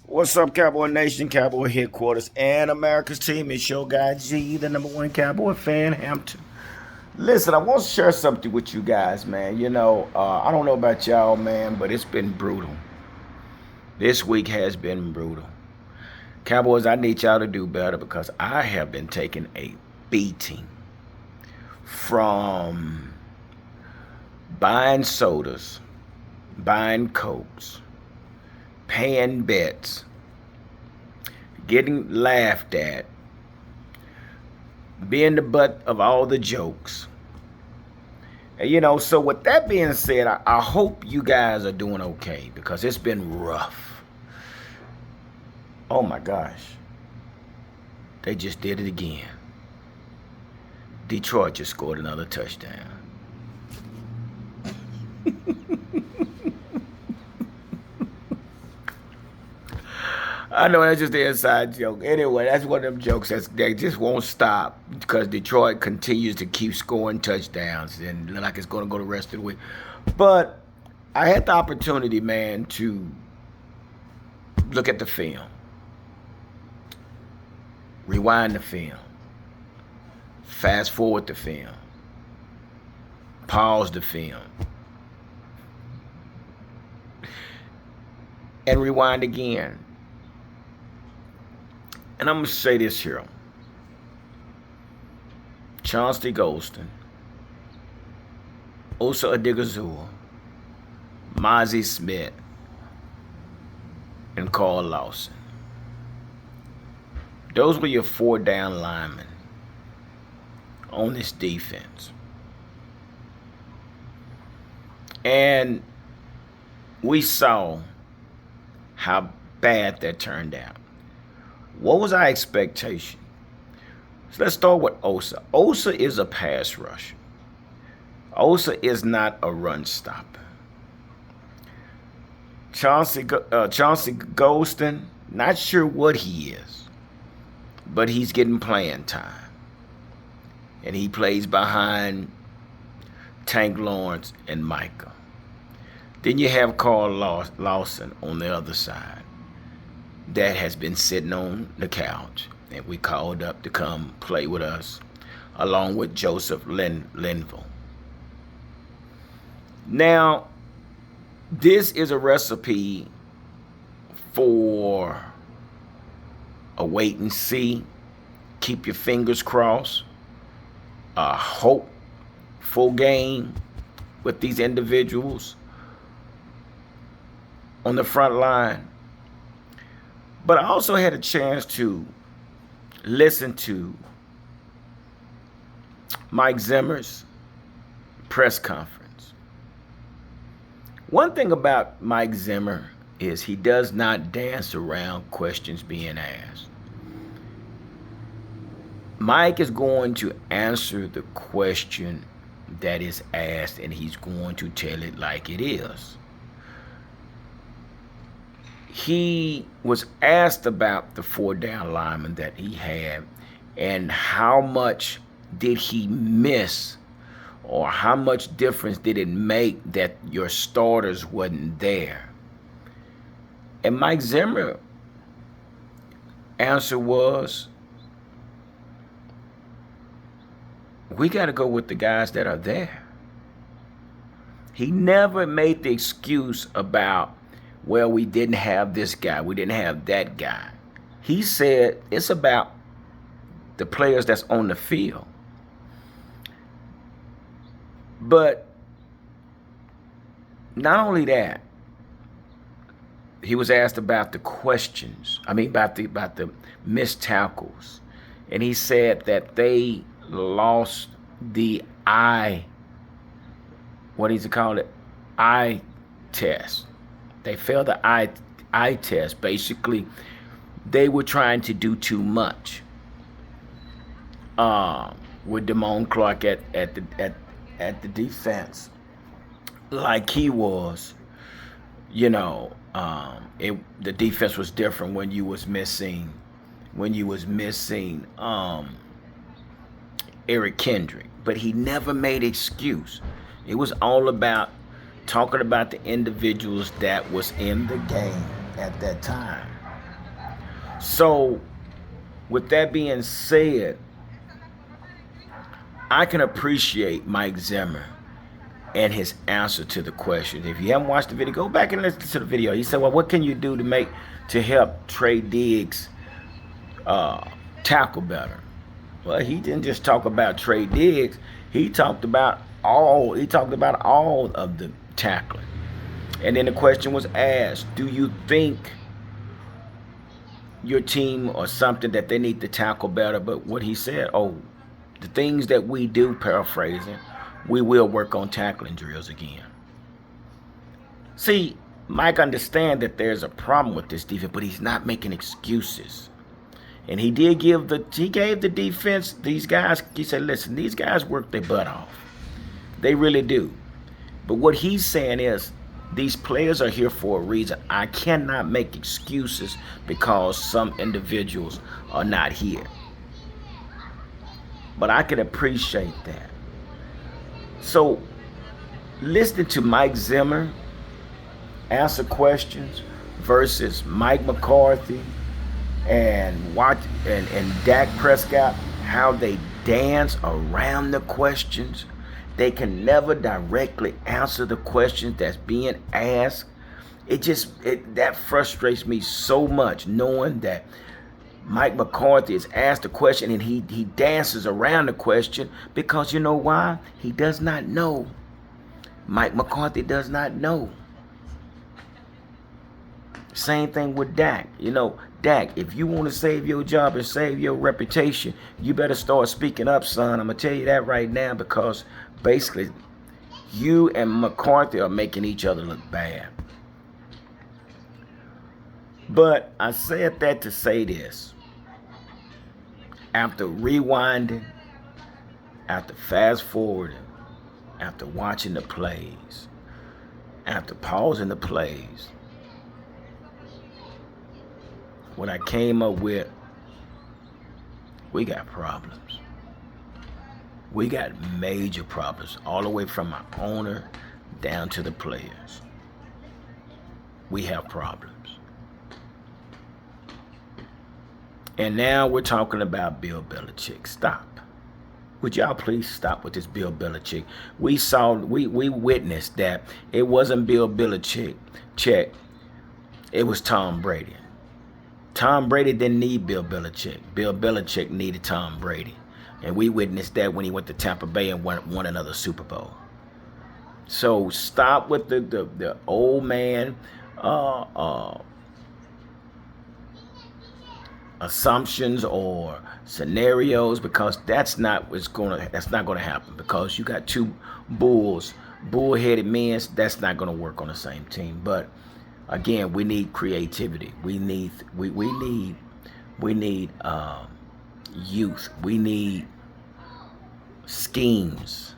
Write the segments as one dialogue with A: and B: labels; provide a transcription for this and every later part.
A: What's up, Cowboy Nation, Cowboy Headquarters, and America's team? It's your guy G, the number one Cowboy fan, Hampton. Listen, I want to share something with you guys, man. I don't know about y'all, man, but it's been brutal. This week has been brutal. Cowboys, I need y'all to do better because I have been taking a beating from buying sodas, buying cokes, paying bets, getting laughed at, being the butt of all the jokes. And so with that being said, I hope you guys are doing okay because it's been rough. Oh my gosh. They just did it again. Detroit just scored another touchdown. I know that's just the inside joke. Anyway, that's one of them jokes that just won't stop because Detroit continues to keep scoring touchdowns and look like it's going to go the rest of the week. But I had the opportunity, man, to look at the film, rewind the film, fast forward the film, pause the film, and rewind again. And I'm going to say this here. Chauncey Golston, Osa Odighizuwa, Mazi Smith, and Carl Lawson. Those were your four down linemen on this defense. And we saw how bad that turned out. What was our expectation? So let's start with Osa. Osa is a pass rusher. Osa is not a run stopper. Chauncey Golston, not sure what he is, but he's getting playing time. And he plays behind Tank Lawrence and Micah. Then you have Carl Lawson on the other side. That has been sitting on the couch, and we called up to come play with us, along with Joseph Linville. Now, this is a recipe for a wait and see, keep your fingers crossed, a hopeful game with these individuals on the front line. But I also had a chance to listen to Mike Zimmer's press conference. One thing about Mike Zimmer is he does not dance around questions being asked. Mike is going to answer the question that is asked, and he's going to tell it like it is. He was asked about the four down linemen that he had and how much did he miss or how much difference did it make that your starters wasn't there. And Mike Zimmer answer was, we got to go with the guys that are there. He never made the excuse about, well, we didn't have this guy, we didn't have that guy. He said it's about the players that's on the field. But not only that, he was asked about the questions. About the missed tackles, and he said that they lost the eye test. They failed the eye test. Basically, they were trying to do too much with Damone Clark at the defense, like he was. The defense was different when you was missing Eric Kendrick, but he never made excuse. It was all about talking about the individuals that was in the game at that time. So, with that being said, I can appreciate Mike Zimmer and his answer to the question. If you haven't watched the video, go back and listen to the video. He said, "Well, what can you do to help Trey Diggs tackle better?" Well, he didn't just talk about Trey Diggs. He talked about all of the tackling. And then the question was asked, do you think your team or something that they need to tackle better? But what he said, the things that we do, paraphrasing, we will work on tackling drills again. See, Mike understands that there's a problem with this defense, but he's not making excuses. And he gave the defense, these guys, he said, listen, these guys work their butt off. They really do. But what he's saying is, these players are here for a reason. I cannot make excuses because some individuals are not here. But I can appreciate that. So, listening to Mike Zimmer answer questions versus Mike McCarthy and Dak Prescott, how they dance around the questions. They can never directly answer the questions that's being asked. That frustrates me so much, knowing that Mike McCarthy is asked a question and he dances around the question because you know why? He does not know. Mike McCarthy does not know. Same thing with Dak. Dak, if you want to save your job and save your reputation, you better start speaking up, son. I'm going to tell you that right now, because basically you and McCarthy are making each other look bad. But I said that to say this. After rewinding, after fast forwarding, after watching the plays, after pausing the plays, what I came up with, we got problems. We got major problems, all the way from our owner down to the players. We have problems. And now we're talking about Bill Belichick. Stop. Would y'all please stop with this Bill Belichick? We witnessed that it wasn't Bill Belichick. It was Tom Brady. Tom Brady didn't need Bill Belichick. Bill Belichick needed Tom Brady. And we witnessed that when he went to Tampa Bay and won another Super Bowl. So stop with the old man assumptions or scenarios, because that's not going to happen, because you got two bullheaded men. That's not going to work on the same team. But again, we need creativity. We need youth. We need schemes.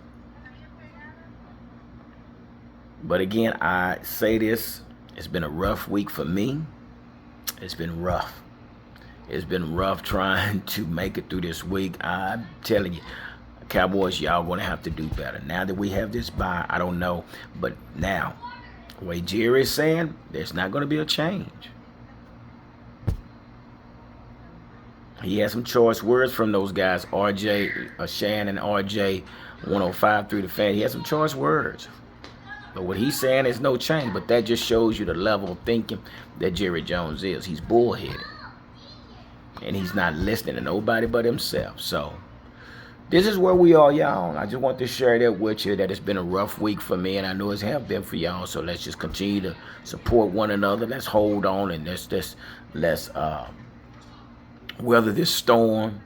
A: But again, I say this, it's been a rough week for me. It's been rough. It's been rough trying to make it through this week. I'm telling you, Cowboys, y'all going to have to do better. Now that we have this bye, I don't know. But now, the way Jerry is saying, there's not going to be a change. He had some choice words from those guys, RJ, Shannon, RJ, 105 through the fan. He had some choice words. But what he's saying is no change. But that just shows you the level of thinking that Jerry Jones is. He's bullheaded. And he's not listening to nobody but himself. So this is where we are, y'all. I just want to share that with you, that it's been a rough week for me, and I know it's have been for y'all. So let's just continue to support one another. Let's hold on, and let's weather this storm.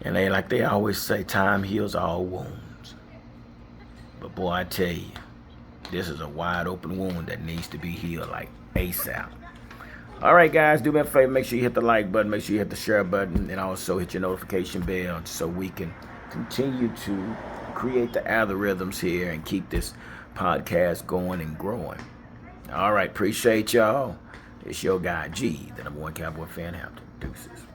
A: And like they always say, time heals all wounds. But boy, I tell you, this is a wide open wound that needs to be healed like ASAP. All right, guys, do me a favor. Make sure you hit the like button. Make sure you hit the share button. And also hit your notification bell so we can continue to create the algorithms here and keep this podcast going and growing. All right, appreciate y'all. It's your guy, G, the #1 Cowboy fan. Hampton. Deuces.